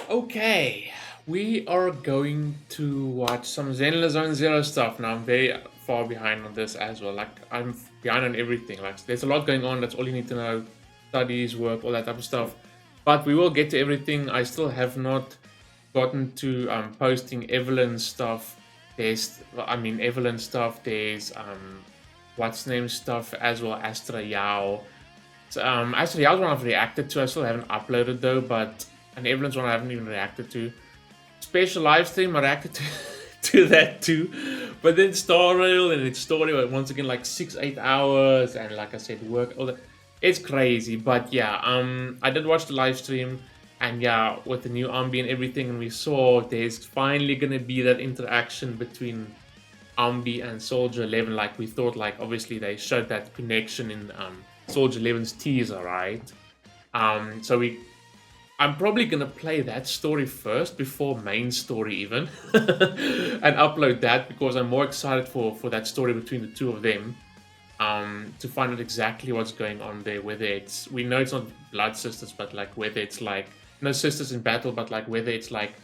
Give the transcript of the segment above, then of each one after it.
Okay, we are going to watch some Zenless Zone Zero stuff now. I'm very far behind on this as well. Like, I'm behind on everything. Like, there's a lot going on. That's all you need to know. Studies, work, all that type of stuff. But we will get to everything. I still have not gotten to posting Evelyn stuff. Evelyn stuff. There's what's name stuff as well. Astra Yao. So, Astra Yao's one I've reacted to. I still haven't uploaded though, but and Evelyn's one I haven't even reacted to. Special live stream I reacted to, to that too. But then Star Rail and its story once again like 6-8 hours, and like I said, work all that. It's crazy. But yeah, I did watch the live stream, and yeah, with the new Anby and everything, and we saw there's finally gonna be that interaction between Anby and Soldier 11. Like we thought, like obviously they showed that connection in Soldier 11's teaser, right? I'm probably gonna play that story first before main story even, and upload that because I'm more excited for that story between the two of them, to find out exactly what's going on there. Whether it's, we know it's not blood sisters, but like whether it's like no sisters in battle, but like whether it's like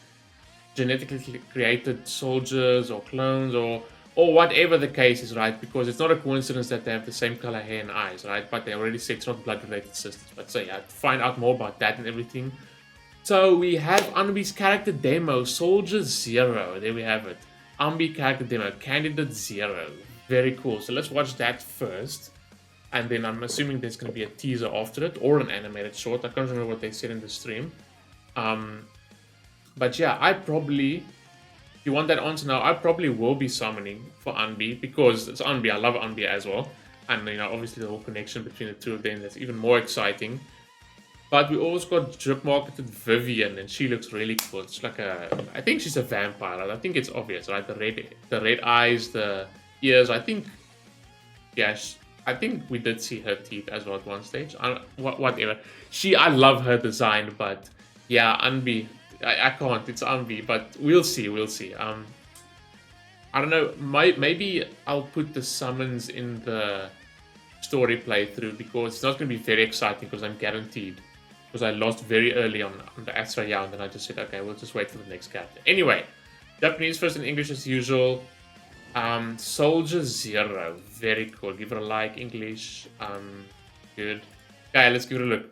genetically created soldiers or clones or whatever the case is, right? Because it's not a coincidence that they have the same color hair and eyes, right? But they already said it's not blood-related sisters. But so yeah, find out more about that and everything. So we have Anby's character demo, Soldier Zero. There we have it. Anby character demo, Candidate Zero. Very cool. So let's watch that first. And then I'm assuming there's going to be a teaser after it, or an animated short. I can't remember what they said in the stream. But yeah, if you want that answer now, I probably will be summoning for Anby because it's Anby. I love Anby as well. And, you know, obviously the whole connection between the two of them, that's even more exciting. But we also got drip marketed Vivian, and she looks really cool. It's like I think she's a vampire. I think it's obvious, right? The red eyes, the ears. I think, yeah, I think we did see her teeth as well at one stage. Whatever. I love her design, but yeah, Anby. I can't. It's Anby, but we'll see. We'll see. I don't know. Maybe I'll put the summons in the story playthrough because it's not going to be very exciting because I'm guaranteed. Because I lost very early on the Astra Yao, and then I just said, okay, we'll just wait for the next character. Anyway, Japanese first and English as usual. Soldier Zero. Very cool. Give it a like. English. Good. Okay, let's give it a look.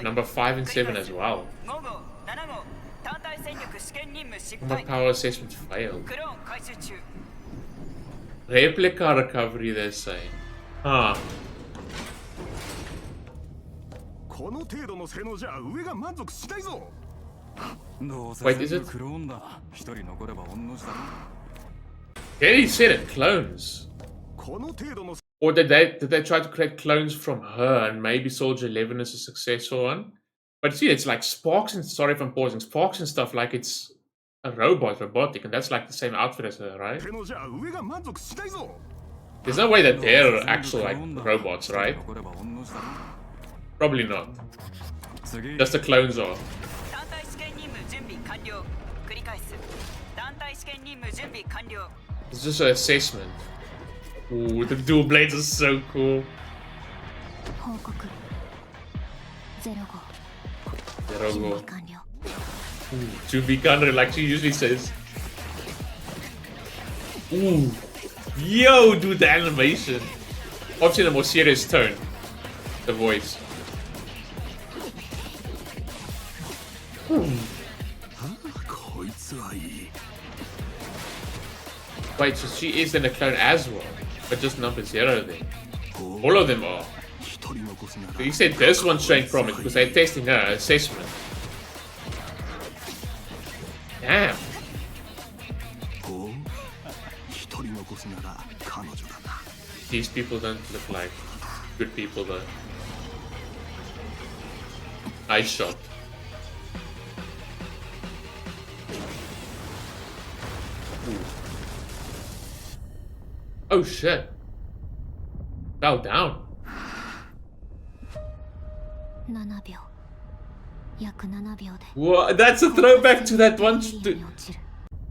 Number 5 and 7 as well. Combat power assessment failed. Replica recovery, they say. Huh. Wait, is it? Yeah, he said it, clones. Or did they try to create clones from her, and maybe Soldier 11 is a successful one? But see, it's like Sparks and, sorry if I'm pausing, Sparks and stuff, like it's a robotic, and that's like the same outfit as her, right? There's no way that they're actual like robots, right? Probably not. Just the clones are. It's just an assessment. Ooh, the dual blades are so cool. Zero go. To be Kanri, like she usually says. Ooh. Yo, dude, the animation. Obviously, in a more serious tone. The voice. Wait, so she is then a clone as well, but just number 0 then. All of them are. So you said this one's showing promise because they're testing her assessment. Damn. These people don't look like good people though. Nice shot. Ooh. Oh shit. Bow down. What? That's a throwback to that one.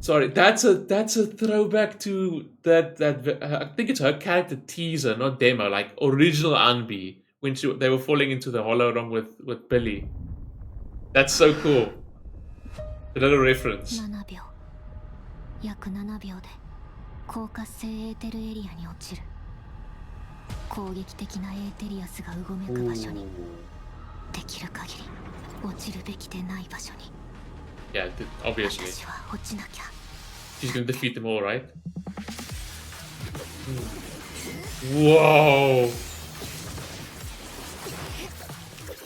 Sorry, that's a throwback to that I think it's her character teaser, not demo, like original Anby, when they were falling into the hollow along with Billy. That's so cool. A little reference. 7秒約7秒で高活性エーテルエリアに落ちる。攻撃的なエーテリアスがうごめく場所にできる限り落ちるべきでない場所に。Yeah, obviously. 私は落ちなきゃ。 She's gonna defeat them all, right? Whoa!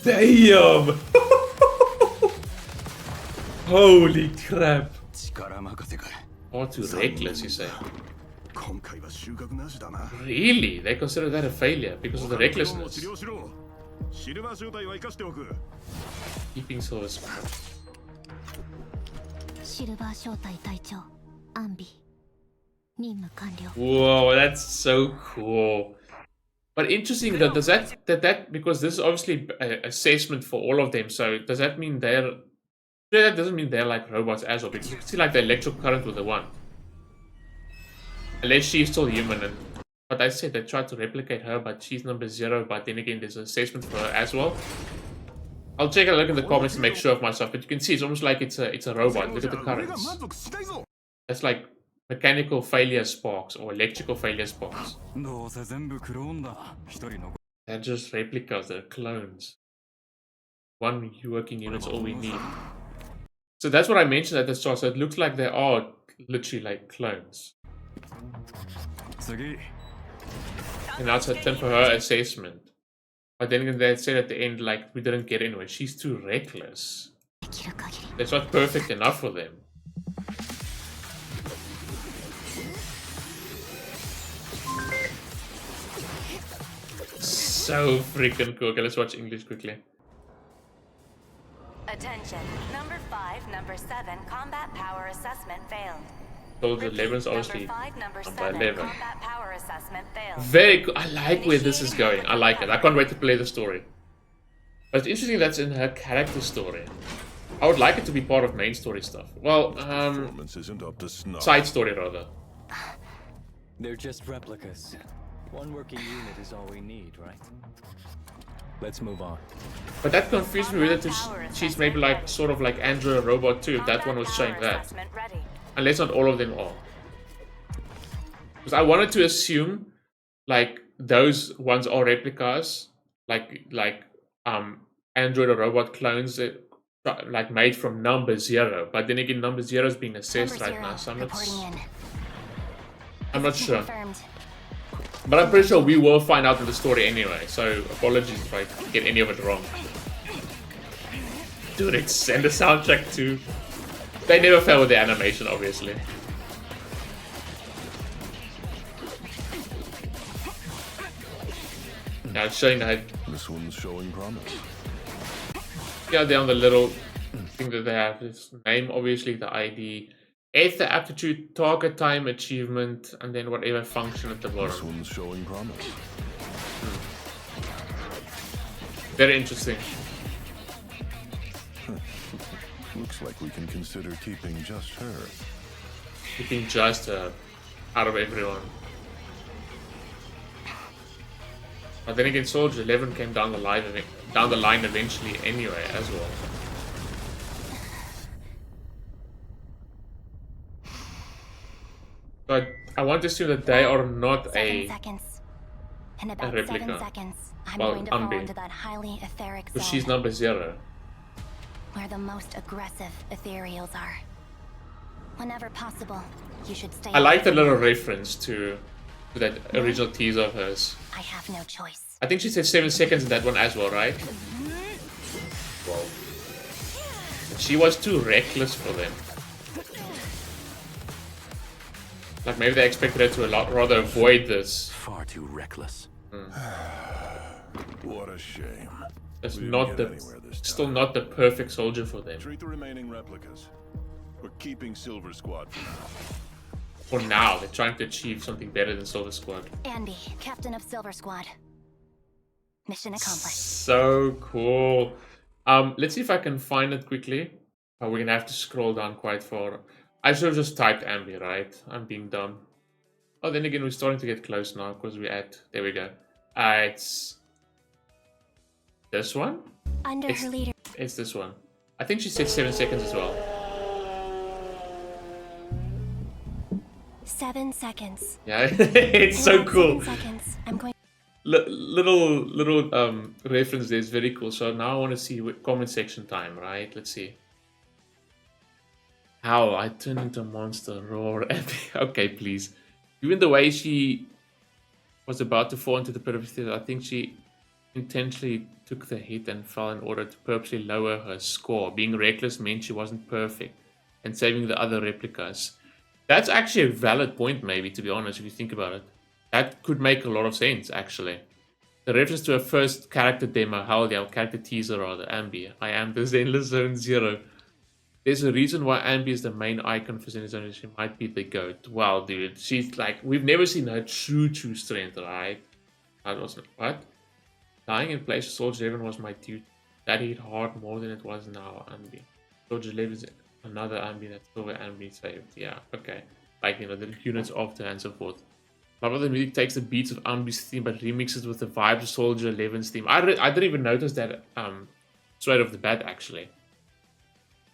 Damn! Holy crap! Oh, too reckless, you say? Really? They consider that a failure because of the recklessness? Keeping Silver Squad. シルバー小隊隊長アンビ任務完了。 Whoa, that's so cool. But interesting that that because this is obviously an assessment for all of them. So does that mean they're? That doesn't mean they're like robots as well, because you can see like the electrical current with the one. Unless she's still human, and but I said they tried to replicate her, but she's number 0. But then again, there's an assessment for her as well. I'll take a look in the comments to make sure of myself, but you can see it's almost like it's a robot. Look at the currents. That's like mechanical failure sparks or electrical failure sparks. They're just replicas, they're clones. One working unit's all we need. So that's what I mentioned at the start, so it looks like they are literally like clones. And now it's a turn for her assessment. But then they said at the end, like, we didn't get anywhere. She's too reckless. That's not perfect enough for them. So freaking cool. Okay, let's watch English quickly. Attention. Number 5, number 7, combat power assessment failed. So the 11's obviously number 7, by 11. combat power assessment failed. Very cool. I like where this is going. I like it. I can't wait to play the story. But it's interesting that's in her character story. I would like it to be part of main story stuff. Well, side story rather. They're just replicas. One working unit is all we need, right? Let's move on. But that confused me whether she's maybe like sort of like Android or robot too. That one was showing that. Unless not all of them are. Because I wanted to assume like those ones are replicas, like Android or robot clones that like made from number 0. But then again, number 0 is being assessed right now, so I'm not sure. But I'm pretty sure we will find out in the story anyway, so apologies if I get any of it wrong. Dude, it's and the soundtrack too. They never fail with the animation, obviously. Now it's showing that. This one's showing promise. Yeah, they're on the little thing that they have. This name, obviously, the ID. 8th aptitude, target time, achievement, and then whatever function at the bottom. This one's showing promise. Very interesting. Looks like we can consider keeping just her. Keeping just her out of everyone. But then again, Soldier 11 came down the line eventually anyway as well. But I want to assume that they are not a replica. Well, Anby. Because she's number 0. Where the most aggressive ethereals are. Whenever possible, you should stay. I like the little reference to that original teaser of hers. I have no choice. I think she said 7 seconds in that one as well, right? Whoa. She was too reckless for them. Like maybe they expected her to rather avoid this. Far too reckless. What a shame. That's not still not the perfect soldier for them. Treat the remaining replicas. We're keeping Silver Squad for now. For now, they're trying to achieve something better than Silver Squad. Anby, captain of Silver Squad. Mission accomplished. So cool. Let's see if I can find it quickly. Oh, we're gonna have to scroll down quite far. I should have just typed Anby, right? I'm being dumb. Oh, then again, we're starting to get close now because we're at. There we go. It's This one? Under It's, her leader. it's this one. I think she said 7 seconds as well. 7 seconds. Yeah, it's so In cool. 7 seconds, I'm going. Little reference there is very cool. So now I want to see comment section time, right? Let's see. How I turned into a monster, roar. Okay, please. Even the way she was about to fall into the pit of steel, I think she intentionally took the hit and fell in order to purposely lower her score. Being reckless meant she wasn't perfect, and saving the other replicas. That's actually a valid point, maybe, to be honest, if you think about it. That could make a lot of sense, actually. The reference to her first character demo, character teaser rather, Anby. I am the Zenless Zone Zero. There's a reason why Anby is the main icon for Zenless Zone. She might be the GOAT. Wow, dude. She's like, we've never seen her true strength, right? That wasn't, what? Dying in place of Soldier 11 was my duty. That hit hard more than it was now, Anby. Soldier 11 is another Anby that Silver Anby saved. Yeah, okay. Like, you know, the units after and so forth. My brother music takes the beats of Anby's theme but remixes with the vibes of Soldier 11's theme. I didn't even notice that straight off the bat, actually.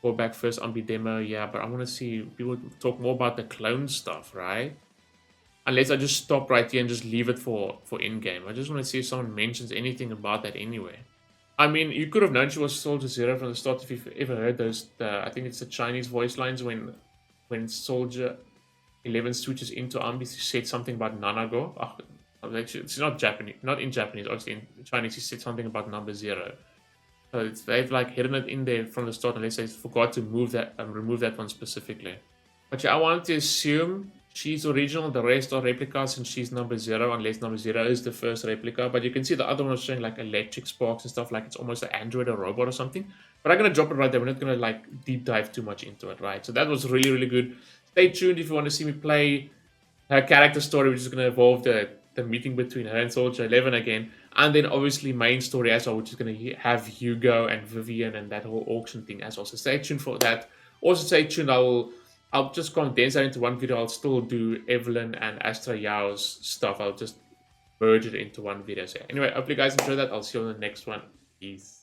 Go back first Anby demo, yeah, but I want to see people talk more about the clone stuff, right? Unless I just stop right here and just leave it for in-game. I just want to see if someone mentions anything about that anyway. I mean, you could have known she was Soldier Zero from the start if you've ever heard those, I think it's the Chinese voice lines when Soldier 11 switches into Anby. She said something about Nanago. Oh, actually, it's not Japanese, not in Japanese, obviously in Chinese she said something about number 0. So they've like hidden it in there from the start unless they forgot to remove that one specifically. But yeah, I wanted to assume she's original, the rest are replicas, and she's number 0, unless number 0 is the first replica. But you can see the other one was showing like electric sparks and stuff, like it's almost an android or robot or something. But I'm going to drop it right there. We're not going to like deep dive too much into it, right? So that was really, really good. Stay tuned if you want to see me play her character story, which is going to involve the meeting between her and Soldier 11 again. And then obviously main story as well, which is going to have Hugo and Vivian and that whole auction thing as well. So stay tuned for that. Also stay tuned, I'll just condense that into one video. I'll still do Evelyn and Astra Yao's stuff. I'll just merge it into one video. So anyway, hope you guys enjoyed that. I'll see you on the next one. Peace.